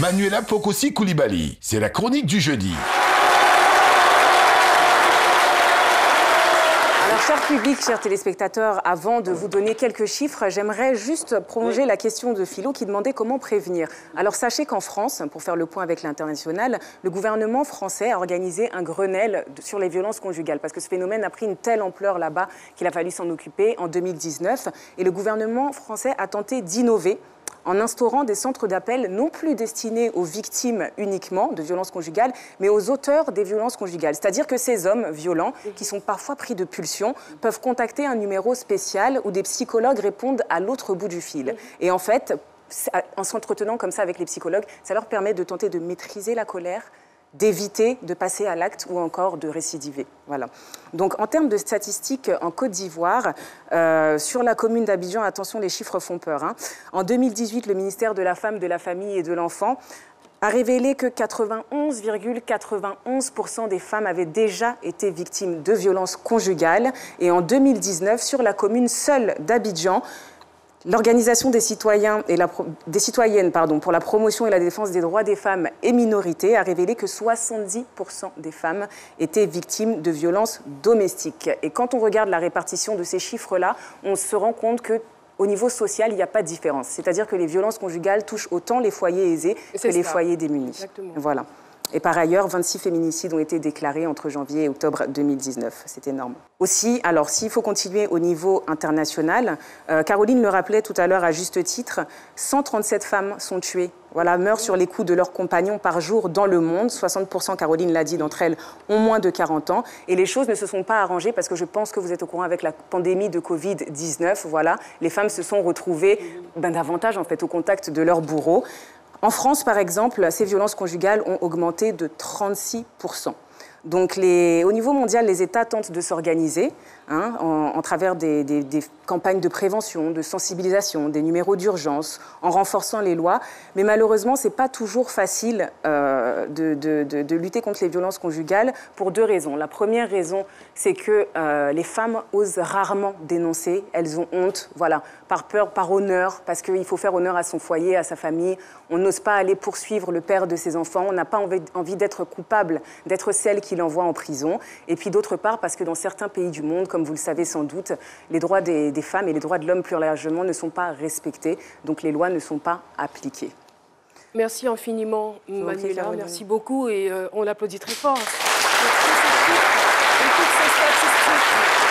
Manuela Pocosi Koulibaly, c'est la chronique du jeudi. Alors, cher public, chers téléspectateurs, avant de vous donner quelques chiffres, j'aimerais juste prolonger la question de Philo qui demandait comment prévenir. Alors, sachez qu'en France, pour faire le point avec l'international, le gouvernement français a organisé un Grenelle sur les violences conjugales parce que ce phénomène a pris une telle ampleur là-bas qu'il a fallu s'en occuper en 2019. Et le gouvernement français a tenté d'innover en instaurant des centres d'appel non plus destinés aux victimes uniquement de violences conjugales, mais aux auteurs des violences conjugales. C'est-à-dire que ces hommes violents, qui sont parfois pris de pulsions, peuvent contacter un numéro spécial où des psychologues répondent à l'autre bout du fil. Et en fait, en s'entretenant comme ça avec les psychologues, ça leur permet de tenter de maîtriser la colère, d'éviter de passer à l'acte ou encore de récidiver. Voilà. Donc, en termes de statistiques en Côte d'Ivoire, sur la commune d'Abidjan, attention, les chiffres font peur, hein. En 2018, le ministère de la Femme, de la Famille et de l'Enfant a révélé que 91,91% des femmes avaient déjà été victimes de violences conjugales. Et en 2019, sur la commune seule d'Abidjan, l'Organisation des citoyens et des citoyennes pour la promotion et la défense des droits des femmes et minorités a révélé que 70% des femmes étaient victimes de violences domestiques. Et quand on regarde la répartition de ces chiffres-là, on se rend compte qu'au niveau social, il n'y a pas de différence. C'est-à-dire que les violences conjugales touchent autant les foyers aisés que les foyers démunis. Exactement. Voilà. Et par ailleurs, 26 féminicides ont été déclarés entre janvier et octobre 2019. C'est énorme. Aussi, alors s'il faut continuer au niveau international, Caroline le rappelait tout à l'heure à juste titre, 137 femmes sont tuées, meurent sur les coups de leurs compagnons par jour dans le monde. 60%, Caroline l'a dit, d'entre elles ont moins de 40 ans. Et les choses ne se sont pas arrangées parce que je pense que vous êtes au courant avec la pandémie de Covid-19. Les femmes se sont retrouvées davantage en fait, au contact de leurs bourreaux. En France, par exemple, ces violences conjugales ont augmenté de 36%. Donc, au niveau mondial, les États tentent de s'organiser en travers des campagnes de prévention, de sensibilisation, des numéros d'urgence, en renforçant les lois. Mais malheureusement, ce n'est pas toujours facile de lutter contre les violences conjugales pour deux raisons. La première raison, c'est que les femmes osent rarement dénoncer. Elles ont honte, par peur, par honneur, parce qu'il faut faire honneur à son foyer, à sa famille. On n'ose pas aller poursuivre le père de ses enfants. On n'a pas envie d'être coupable, d'être celle qui l'envoie en prison. Et puis d'autre part, parce que dans certains pays du monde, comme vous le savez sans doute, les droits des femmes et les droits de l'homme plus largement ne sont pas respectés. Donc les lois ne sont pas appliquées. Merci infiniment, Manuela. Merci beaucoup et on l'applaudit très fort. Et toutes ces statistiques